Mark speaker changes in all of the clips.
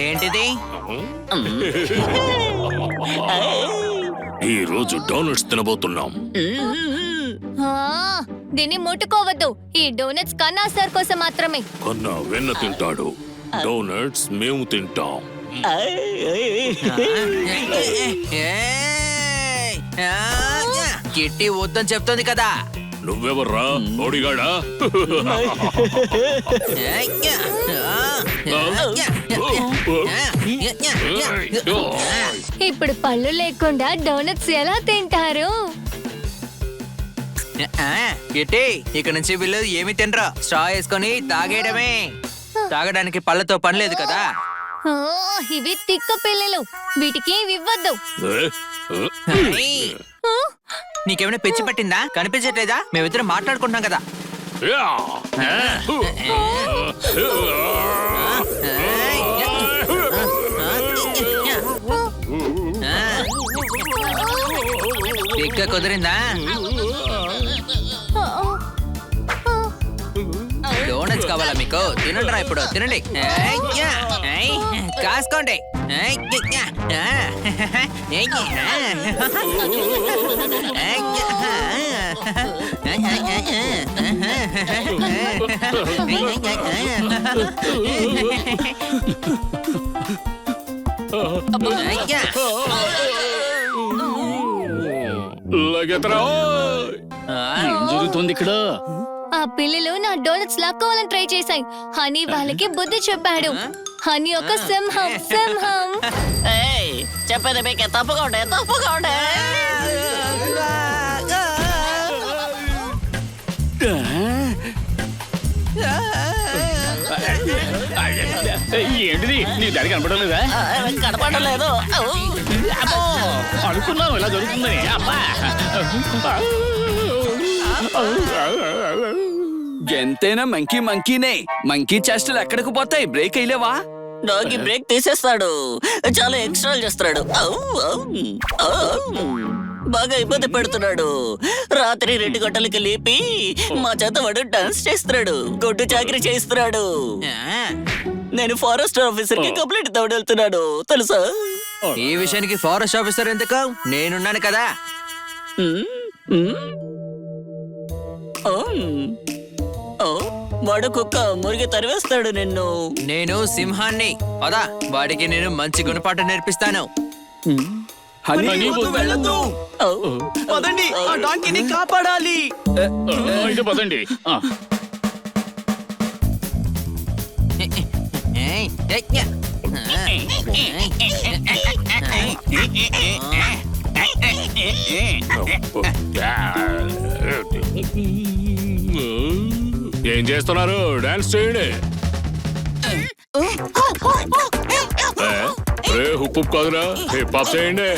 Speaker 1: ఏంటిది?
Speaker 2: ఈ రోజు డోనట్స్ తినబోతున్నాం.
Speaker 3: దీన్ని ముట్టుకోవద్దు. ఈ డోనట్స్ కన్నా సార్ కోసం మాత్రమే.
Speaker 2: కన్నా వెన్న తింటాడు, డోనట్స్ మేము తింటాం.
Speaker 1: కిట్టి వద్దని చెప్తోంది కదా.
Speaker 2: నువ్వెవర్రా ఓడిగాడా?
Speaker 3: ఇప్పుడు పళ్ళు లేకుండా డోనట్స్ ఎలా తింటారు?
Speaker 1: కిట్టి ఇక నుంచి వీళ్ళు ఏమి తినరా, స్ట్రా వేసుకొని తాగేయడమే. తాగడానికి పళ్ళతో పని లేదు కదా.
Speaker 3: ఇవి తిక్క పిల్లలు, వీటికి ఇవ్వద్దు.
Speaker 1: నీకేమైనా పిచ్చి పట్టిందా? కనిపించట్లేదా? మేమిద్దరం మాట్లాడుకుంటున్నాం కదా. ఇంకా కుదిరిందా? డోనట్స్ కావాలా మీకు? తినండిరా ఇప్పుడు, తినండి. కాసుకోండి.
Speaker 4: ఏం జరుగుతుంది ఇక్కడ?
Speaker 3: ఆ పిల్లలు నా డోనట్స్ లాక్కోవాలని ట్రై చేశాయి. హనీ వాళ్ళకి బుద్ధి చెప్పాడు. హనీ ఒక సింహం. సింహం
Speaker 5: చెప్పేది మీకే తప్పుకోండి, తప్పుకోండి.
Speaker 4: ఏంటిది? నీకు దారి కనపడడం లేదా?
Speaker 5: కనపడడం లేదు.
Speaker 4: అనుకున్నావు ఇలా జరుగుతుందని. అబ్బా
Speaker 6: ఎంతైనా మంకీ మంకీనే. మంకీ చేష్టలు ఎక్కడికి పోతాయి? బ్రేక్ అయ్యలేవా?
Speaker 5: డాగి బ్రేక్ తీసేస్తాడు, చాలా ఎక్స్ట్రా చేస్తున్నాడు. బాగా ఇబ్బంది పెడుతున్నాడు. రాత్రి 2 గంటలకి లేపి మా చేత వాడు డాన్స్ చేస్తున్నాడు, గొడ్డు చాకరీ చేస్తున్నాడు. నేను ఫారెస్ట్ ఆఫీసర్ కి కంప్లైంట్ తవడెళ్తున్నాను తెలుసా?
Speaker 1: ఈ విషయానికి ఫారెస్ట్ ఆఫీసర్ ఎందుకు? నేనున్నాను కదా.
Speaker 5: వాడు కుక్క మురిగి తరివేస్తాడు నిన్ను.
Speaker 1: నేను సింహాన్ని. పదా, వాడికి నేను మంచి గుణపాఠం నేర్పిస్తాను.
Speaker 6: హనీ వద్దు, వెళ్ళొద్దు. పదండి, ఆ డాంకీని కాపాడాలి.
Speaker 4: అయితే పదండి.
Speaker 2: ఏం చేస్తున్నారు? డాన్స్ చేయండి. హుప్ కాదురా, హిప్ హాప్ చేయండి.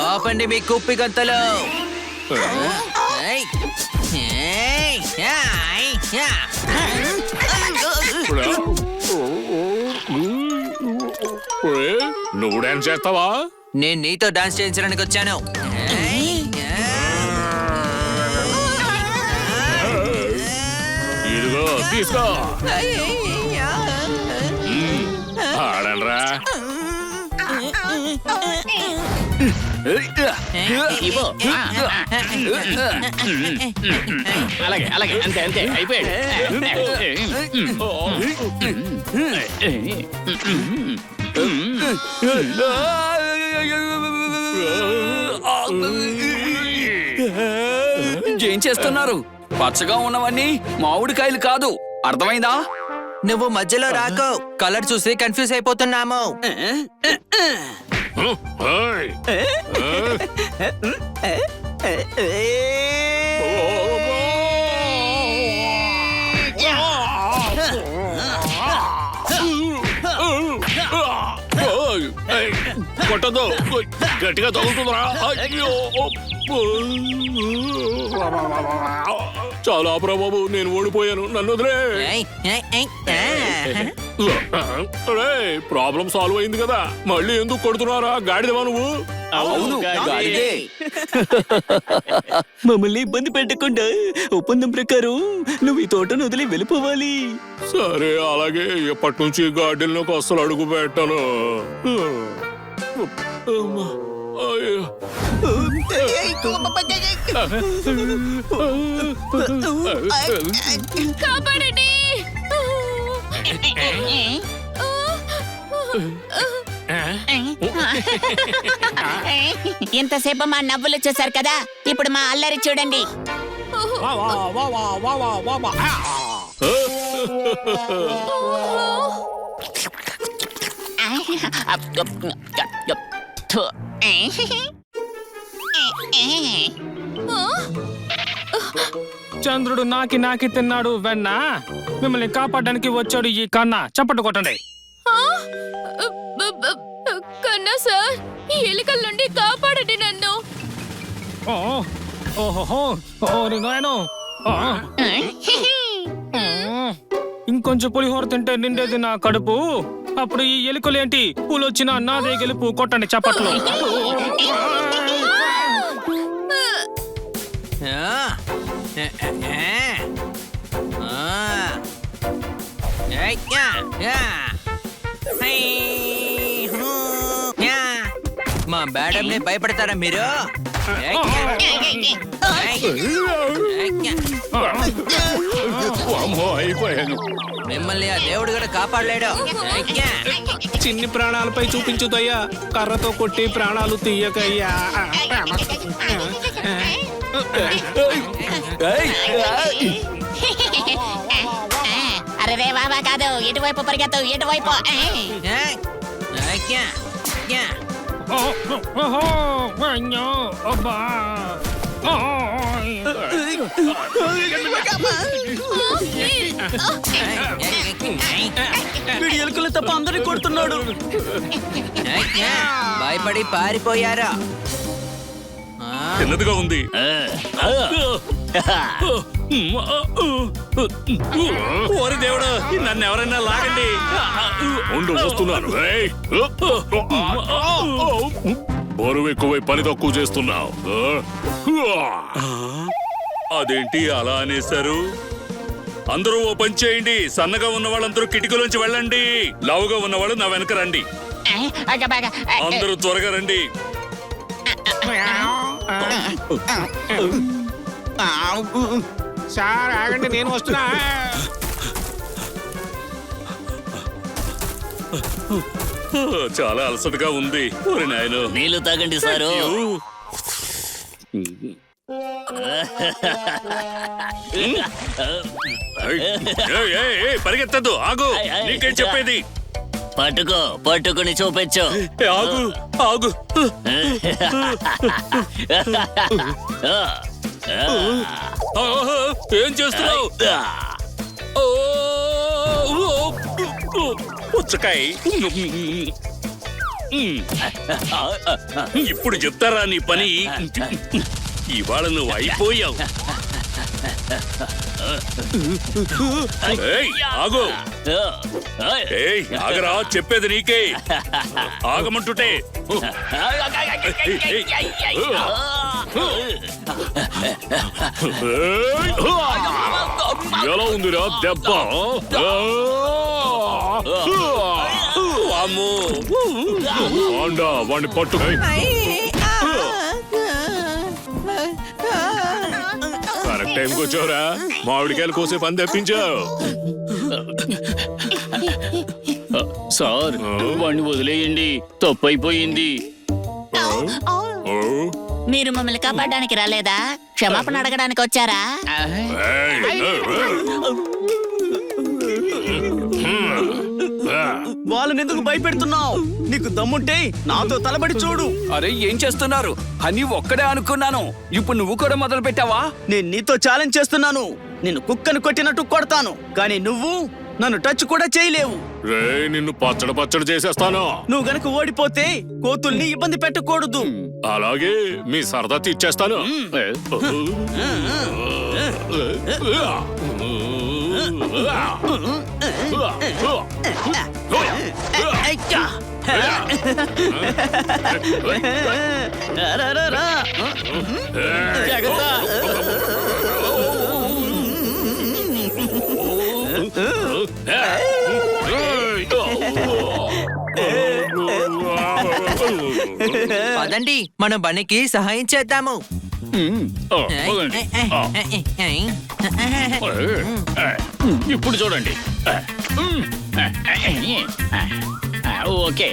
Speaker 1: ఆపండి మీ కుప్పి గంతలు.
Speaker 2: నువ్వు డాన్స్ చేస్తావా?
Speaker 1: నేను నీతో డాన్స్ చేయించడానికి వచ్చాను.
Speaker 2: ఇదిగో తీసుకో, ఆడండ్రా.
Speaker 4: అలాగే అలాగే, అంతే అంతే, అయిపోయాడు.
Speaker 6: ఏం చేస్తున్నారు? పచ్చగా ఉన్నవన్నీ మామిడికాయలు కాదు, అర్థమైందా?
Speaker 1: నువ్వు మధ్యలో రాకు, కలర్ చూసి కన్ఫ్యూజ్ అయిపోతున్నాము.
Speaker 2: కొట్టదు, గట్టిగా తగులుతుందిరా. చాలా ప్రభావం, నేను ఓడిపోయాను, నన్ను వదిలే. ప్రాబ్లం సాల్వ్ అయింది కదా, మళ్ళీ ఎందుకు కొడుతున్నారా? గాడిదవా నువ్వు?
Speaker 6: అవును గాడిదే.
Speaker 5: మమ్మల్ని ఇబ్బంది పెట్టకుండా ఒప్పందం ప్రకారం నువ్వు ఈ తోటను వదిలి వెళ్ళిపోవాలి.
Speaker 2: సరే అలాగే, ఎప్పటి నుంచి గార్డెన్లోకి అస్సలు అడుగు పెట్టను. అయ్యో.
Speaker 3: కాపాడండి.
Speaker 7: ఇంతసేపు మా నవ్వులు చూసారు కదా, ఇప్పుడు మా అల్లరి చూడండి.
Speaker 8: చంద్రుడు నాకి నాకి తిన్నాడు వెన్న, మిమ్మల్ని కాపాడడానికి వచ్చాడు ఈ కన్నా. చప్పట్లు కొట్టండి.
Speaker 3: కన్నా సార్, ఈ ఎలుకల నుండి కాపాడండి నన్ను.
Speaker 8: ఓ, ఓహోహో, ఓరి నాయనో. ఆ, ఇంకొంచెం పులిహోర తింటే నిండేది నా కడుపు. అప్పుడు ఈ ఎలుకలేంటి, పూలొచ్చిన నాదే గెలుపు. కొట్టండి చప్పట్లు.
Speaker 1: మా మేడం ని భయపడతారా మీరు?
Speaker 2: అమ్మో, అయిపోయాను.
Speaker 1: మిమ్మల్ని ఆ దేవుడు కూడా కాపాడలేడు.
Speaker 8: చిన్ని ప్రాణాలపై చూపించుదయ్యా, కర్రతో కొట్టి ప్రాణాలు తీయకయ్యా.
Speaker 7: అరే రే బాబా కాదు, ఎటువైపు పరిగెత్తు, ఎటువైపు.
Speaker 8: ఓహో, అయ్యో, అబ్బా.
Speaker 5: వీడి ఎలుకలు తప్ప అందరినీ కొడుతున్నాడు.
Speaker 1: భయపడి పారిపోయారా?
Speaker 2: చిన్నదిగా ఉంది.
Speaker 6: ఓరి దేవుడు, నన్ను ఎవరైనా లాగండి.
Speaker 2: ఉండు, వస్తున్నాను. ఏయ్! బరువు ఎక్కువై పని తక్కువ చేస్తున్నావు. అదేంటి అలా అనేశారు? అందరూ ఓ పని చేయండి. సన్నగా ఉన్న వాళ్ళందరూ కిటికీలోంచి వెళ్ళండి. లావుగా ఉన్నవాళ్ళు నా వెనక రండి. అందరూ త్వరగా రండి.
Speaker 8: సార్ ఆగండి, నేను వస్తున్నా.
Speaker 2: చాలా అలసటగా ఉంది. ఓరి నాయనో.
Speaker 5: నీళ్లు తాగండి సారు.
Speaker 2: పరిగెత్తద్దు, ఆగు. నీకేం చెప్పేది?
Speaker 5: పట్టుకో, పట్టుకుని చూపించు.
Speaker 2: ఆగు, ఆగు. ఏం చేస్తున్నావు? పుచ్చకాయ. ఇప్పుడు చెప్తారా నీ పని? ఇవాళ నువ్వు అయిపోయావు. ఏయ్, ఆగు. ఏయ్, ఆగరా, చెప్పేది నీకే. ఆగమంటుంటే. ఎలా ఉందిరా దెబ్బ?
Speaker 5: అమ్మో,
Speaker 2: వాడిని పట్టు. కరెక్ట్ టైంకి వచ్చావురా. మామిడికాయలు కోసే పని తెప్పించావు.
Speaker 4: సార్, వాడిని వదిలేయండి, తప్పు అయిపోయింది.
Speaker 7: మీరు మమ్మల్ని కాపాడడానికి రాలేదా, క్షమాపణ అడగడానికి వచ్చారా?
Speaker 5: వాళ్ళని ఎందుకు భయపెడుతున్నావు? నీకు దమ్ముంటే నాతో తలబడి చూడు.
Speaker 6: అరే ఏం చేస్తున్నారు? అని ఒక్కడే అనుకున్నాను. ఇప్పుడు నువ్వు కూడా మొదలు పెట్టావా?
Speaker 5: నేను నీతో ఛాలెంజ్ చేస్తున్నాను. నిన్ను కుక్కను కొట్టినట్టు కొడతాను, కానీ నువ్వు నన్ను టచ్ కూడా చేయలేవు.
Speaker 2: రే, నిన్ను పచ్చడి పచ్చడి చేసేస్తాను.
Speaker 5: నువ్వు గనక ఓడిపోతే కోతుల్ని ఇబ్బంది పెట్టకూడదు.
Speaker 2: అలాగే మీ సరదా తీర్చేస్తాను.
Speaker 1: పదండి మనం బన్నీకి సహాయం చేద్దాము.
Speaker 4: పదండి. ఇప్పుడు చూడండి. ఓకే.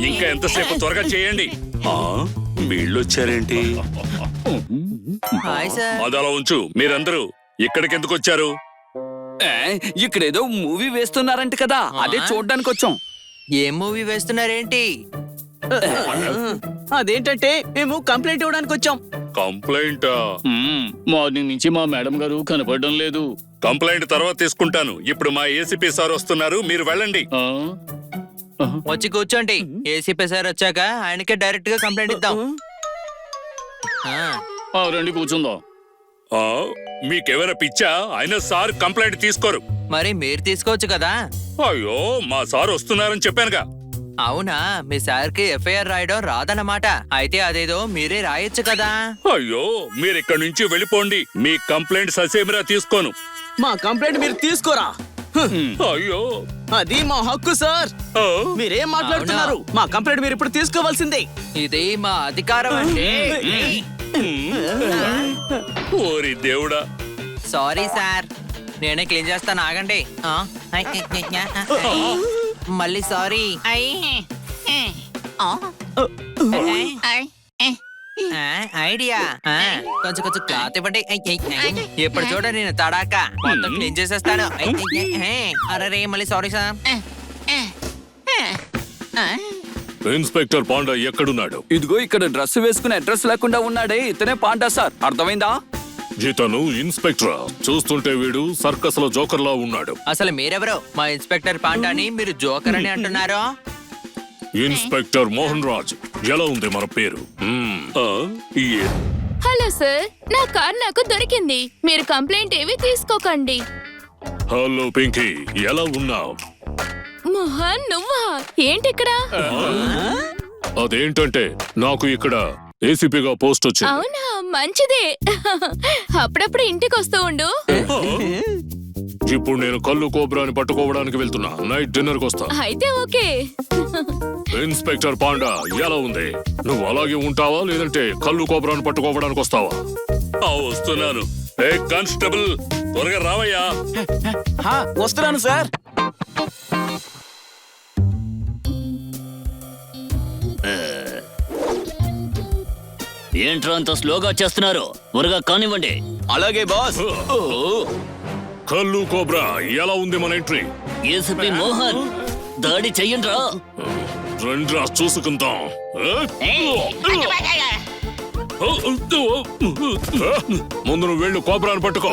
Speaker 2: ఇంకా ఎంతసేపు త్వరగా చేయండి. వీళ్ళొచ్చారేంటి?
Speaker 1: Hi sir.
Speaker 2: అది అలా ఉంచు. మీరందరూ ఇక్కడికి ఎందుకు వచ్చారు?
Speaker 6: ఇక్కడేదో మూవీ వేస్తున్నారంట కదా, అదే చూడ్డానికి వచ్చాం.
Speaker 1: ఏం మూవీ వేస్తున్నారేంటి?
Speaker 5: అదేంటంటే మేము కంప్లైంట్ ఇవ్వడానికి వచ్చాం.
Speaker 2: కంప్లైంటా?
Speaker 4: మార్నింగ్ నుంచి మా మేడం గారు కనపడడం లేదు.
Speaker 2: కంప్లైంట్ తర్వాత తీసుకుంటాను. ఇప్పుడు మా ఏసీపీ సార్ వస్తున్నారు, మీరు వెళ్ళండి.
Speaker 1: వచ్చి కూర్చోండి. ఏసీపీ సార్ వచ్చాక ఆయనకే డైరెక్ట్ గా కంప్లైంట్ ఇద్దాం.
Speaker 4: రండి కూర్చుందాం.
Speaker 2: మీకెవరా పిచ్చా? అయినా సార్ కంప్లైంట్ తీసుకోరు.
Speaker 1: మరి మీరు తీసుకోవచ్చు కదా.
Speaker 2: అయ్యో, మా సార్ వస్తున్నారని చెప్పానుగా.
Speaker 1: అవునా, మీ సార్ కి ఎఫ్ఐఆర్ రాయడం రాదన్నమాట. అయితే అదేదో మీరే రాయొచ్చు కదా.
Speaker 2: అయ్యో, మీరు ఇక్కడి నుంచి వెళ్ళిపోండి. మీ కంప్లైంట్ ససేమిరా తీసుకోను.
Speaker 5: మా కంప్లైంట్ మీరు తీసుకోరా.
Speaker 2: అయ్యో,
Speaker 5: అది మా హక్కు సార్.
Speaker 2: ఆ,
Speaker 5: మీరేం మాట్లాడుతున్నారు? మా కంప్లైంట్ మీరు ఇప్పుడు తీసుకోవాల్సిందే.
Speaker 1: ఇది మా అధికారం అండి.
Speaker 2: ఓరి దేవుడా.
Speaker 1: సారీ సార్, నేనే క్లీన్ చేస్తాను, ఆగండి. మళ్ళీ సారీ. ఐడియా. కొంచెం కొంచెం క్లాత్ ఇవ్వండి. ఎప్పుడు చూడ నేను తడాక మొత్తం క్లీన్ చేసేస్తాను. అరే మళ్ళీ సారీ సార్.
Speaker 2: ఇన్స్పెక్టర్ పాండా ఎక్కడున్నాడు?
Speaker 6: ఇదిగో ఇక్కడ డ్రెస్ వేసుకుని అడ్రస్ లేకుండా ఉన్నాడే, ఇతనే పాండా సార్. అర్థమైందా?
Speaker 2: ఇతను ఇన్స్పెక్టర్. చూస్తుంటే వీడు సర్కస్ లో జోకర్ లా ఉన్నాడు.
Speaker 1: అసలు మీరెవరో? మా ఇన్స్పెక్టర్ పాండాని మీరు జోకర్ అని అంటున్నారు.
Speaker 2: ఇన్స్పెక్టర్ మోహన్ రాజ్. ఎలా ఉంది మన పేరు?
Speaker 3: హలో సార్, నా కార్ నాకు దొరికింది. మీరు కంప్లైంట్ ఏవి తీసుకోకండి.
Speaker 2: హలో పింకీ, ఎలా ఉన్నావు?
Speaker 3: మోహన్, నువ్వా? ఏంటి ఇక్కడ?
Speaker 2: అదేంటంటే నాకు ఇక్కడ ఏసీపీగా పోస్ట్ వచ్చింది.
Speaker 3: అవునా, మంచిదే. అప్పుడప్పుడు ఇంటికి వస్తూ ఉండు.
Speaker 2: ఇప్పుడు నేను కళ్ళు కోబ్రాని పట్టుకోవడానికి వెళ్తున్నా. నైట్ డిన్నర్ కి వస్తా.
Speaker 3: అయితే ఓకే.
Speaker 2: ఇన్స్పెక్టర్ పాండా, ఎలా ఉంది? నువ్వు అలాగే ఉంటావా లేదంటే కళ్ళు కోబ్రాని పట్టుకోవడానికి వస్తావా? వస్తున్నాను. ఏ కానిస్టేబుల్, త్వరగా రావయ్యా.
Speaker 5: వస్తున్నాను సార్. ఏంట్రా అంత స్లోగా చేస్తున్నారు? త్వరగా కానివ్వండి. అలాగే బాస్.
Speaker 2: కళ్ళు కోబ్రా, ఎలా ఉంది మన ఎంట్రీ?
Speaker 5: ఏసీపీ మోహన్, దాడి చెయ్యండ్రా.
Speaker 2: రండ్రా చూసుకుందాం. ముందు నువ్వు వెళ్ళు, కోబ్రాని పట్టుకో.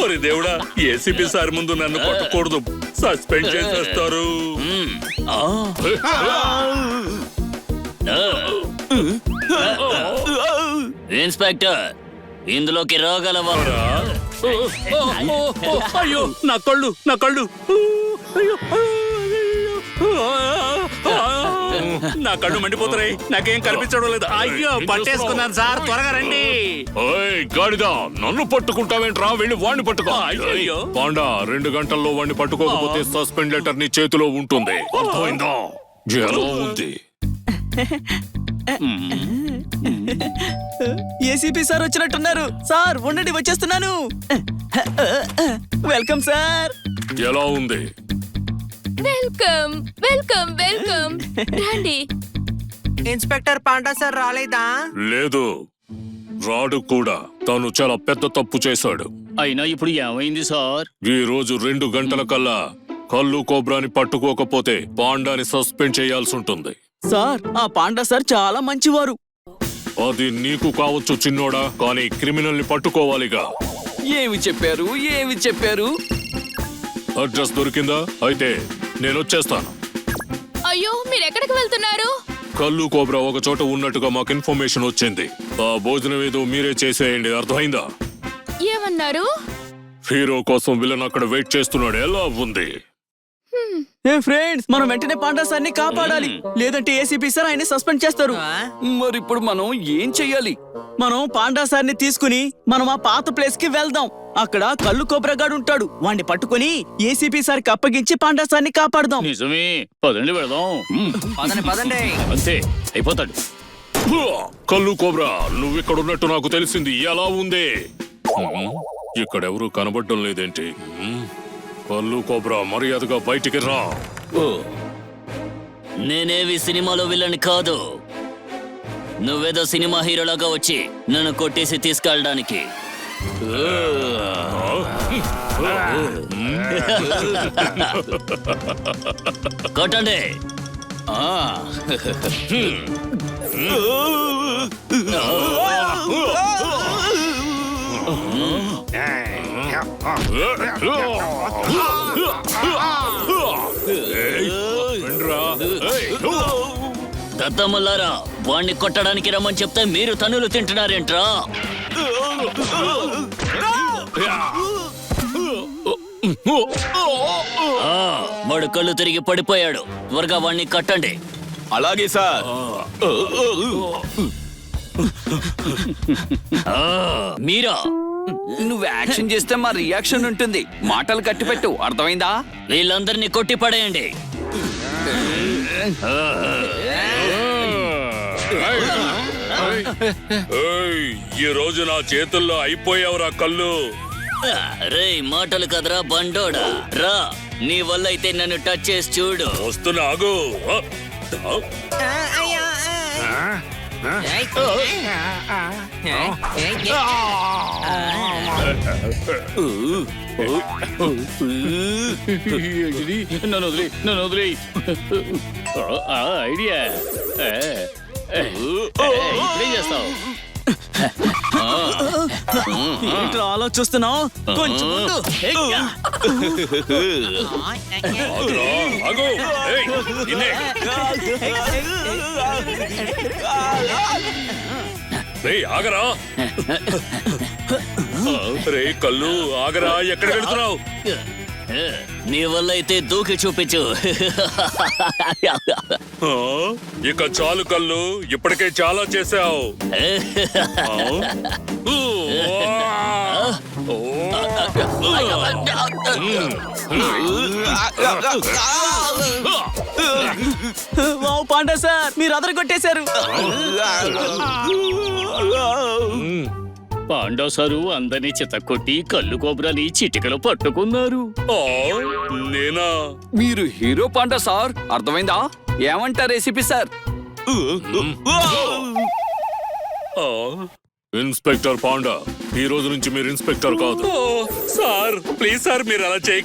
Speaker 2: ఓరి దేవుడా, ఏసీపీ సార్ ముందు నన్ను కొట్టకూడదు, సస్పెండ్ చేసేస్తారు.
Speaker 5: ఇన్స్పెక్టర్, ఇందులోకి రాగలవా?
Speaker 2: అయ్యో, నా కళ్ళు, నా కళ్ళు. నా కళ్ళు మండిపోతున్నాయి. నాకేం కనిపించడం లేదు.
Speaker 9: అయ్యో, పట్టేసుకున్నాను సార్, త్వరగా రండి.
Speaker 2: గాడిదా, నన్ను పట్టుకుంటావేంట్రా? వెళ్ళి వాడిని పట్టుకో.
Speaker 9: అయ్యో.
Speaker 2: పాండా, 2 గంటల్లో వాడిని పట్టుకోకపోతే సస్పెండ్ లెటర్ నీ చేతిలో ఉంటుంది. అర్థమైందా? ఎలా ఉంది?
Speaker 5: ఏసీపీ సార్ వచ్చినట్టున్నారు. సార్ ఉండండి, వచ్చేస్తున్నాను. Welcome sir.
Speaker 2: ఎలా ఉంది?
Speaker 3: వెల్కమ్ వెల్కమ్ వెల్కమ్ రండి.
Speaker 1: ఇన్స్పెక్టర్ పాండా సార్ రాలేదా?
Speaker 2: లేదు, రాడు కూడా. తను చాలా పెద్ద తప్పు చేశాడు.
Speaker 4: అయినా ఇప్పుడు ఏమైంది సార్?
Speaker 2: ఈ రోజు 2 గంటల కల్లా కల్లు కోబ్రాని పట్టుకోకపోతే పాండాని సస్పెండ్ చేయాల్సి ఉంటుంది.
Speaker 6: సార్ ఆ పాండా సార్ చాలా మంచివారు.
Speaker 2: అది నీకు కావచ్చు చిన్నోడా, కానీ క్రిమినల్ ని పట్టుకోవాలిగా.
Speaker 6: ఏమి చెప్పారు ఏమి చెప్పారు?
Speaker 2: అడ్రస్ దొరికిందా? అయితే నేను వచ్చేస్తాను.
Speaker 3: అయ్యో మీరు ఎక్కడికి వెళ్తున్నారు?
Speaker 2: కల్లు కోబ్రా ఒక చోట ఉన్నట్టుగా మాకు ఇన్ఫర్మేషన్ వచ్చింది. ఆ భోజనం ఏదో మీరే చేసేయండి, అర్థమైందా?
Speaker 3: ఏమన్నారు?
Speaker 2: హీరో కోసం విలన్ అక్కడ వెయిట్ చేస్తున్నాడు. ఎలా ఉంది?
Speaker 6: ఏ ఫ్రెండ్స్, మనం వెంటనే పాండా సార్ని కాపాడాలి, లేదంటే ఏసీపీ సార్ ఆయన సస్పెండ్ చేస్తారు. మరి ఇప్పుడు మనం ఏం చెయ్యాలి? మనం పాండా సార్ని తీసుకుని మనం ఆ పాత ప్లేస్ కి వెళ్దాం. అక్కడ కళ్ళు కోబ్రాగాడు ఉంటాడు. వాణ్ణి పట్టుకుని ఏసీపీ సార్ కి అప్పగించి పాండా సార్ని కాపాడదాం.
Speaker 4: నిజమే, పదండి వెళదాం.
Speaker 1: పదండి పదండి.
Speaker 4: అంతే అయిపోతాడు.
Speaker 2: కల్లు కోబ్రా, నువ్విక్కడున్నట్టు నాకు తెలిసింది. ఎలా ఉంది? ఇక్కడెవరూ కనబడడం లేదేంటి? కల్లు కోబ్రా, మర్యాదగా బయటికి రా.
Speaker 5: నేనేవి సినిమాలో విలన్ కాదు. నువ్వేదో సినిమా హీరోలాగా వచ్చి నన్ను కొట్టేసి తీసుకెళ్ళడానికి. కొట్టండి. దత్తమ్మలారా, వాణ్ణి కొట్టడానికి రమ్మని చెప్తే మీరు తన్నులు తింటున్నారేంట్రా? వాడు కళ్ళు తిరిగి పడిపోయాడు. త్వరగా వాణ్ణి కట్టండి.
Speaker 6: అలాగే సార్.
Speaker 5: మీరా?
Speaker 6: నువ్వు యాక్షన్ చేస్తే మా రియాక్షన్ ఉంటుంది. మాటలు కట్టిపెట్టు, అర్థమైందా?
Speaker 5: వీళ్ళందరినీ కొట్టి పడేయండి.
Speaker 2: ఈ రోజు నా చేతుల్లో అయిపోయావురా కల్లు.
Speaker 5: రే మాటలు కదరా బండోడా, రా. నీ వల్ల అయితే నన్ను టచ్ చేసి చూడు.
Speaker 2: వస్తున్నా, ఆగు.
Speaker 1: అయ్యా.
Speaker 4: నన్ను వదిలి, నన్ను వదిలి. ఐడియా ఇప్పుడేం చేస్తావు?
Speaker 6: ఏంట్రా ఆలోచిస్తున్నావు? కొంచెం ముందు.
Speaker 2: ఆగురా, ఆగు. ఏయ్, నిన్నే. రేయ్, ఆగరా. రే కల్లు, ఆగరా. ఎక్కడికి వెళ్తున్నావు?
Speaker 5: నీ వల్ల అయితే దూకి చూపించు.
Speaker 2: ఇక చాలు కల్లు, ఇప్పటికే చాలా చేశావు.
Speaker 6: వావ్ పాండా సార్, మీరు అదర కొట్టేశారు.
Speaker 4: పాండా సారు అందరినీ చితక్కొట్టి కళ్ళు కోబ్రాని చిటికలో పట్టుకున్నారు.
Speaker 2: నేనా?
Speaker 6: మీరు హీరో పాండా సార్, అర్థమైందా? ఏమంటారు ఏసీపీ సార్?
Speaker 2: ఇన్స్పెక్టర్ పాండా, ఈ రోజు నుంచి మీరు ఇన్స్పెక్టర్ కాదు.
Speaker 9: సార్ ప్లీజ్ సార్, మీరు అలా చేయకండి.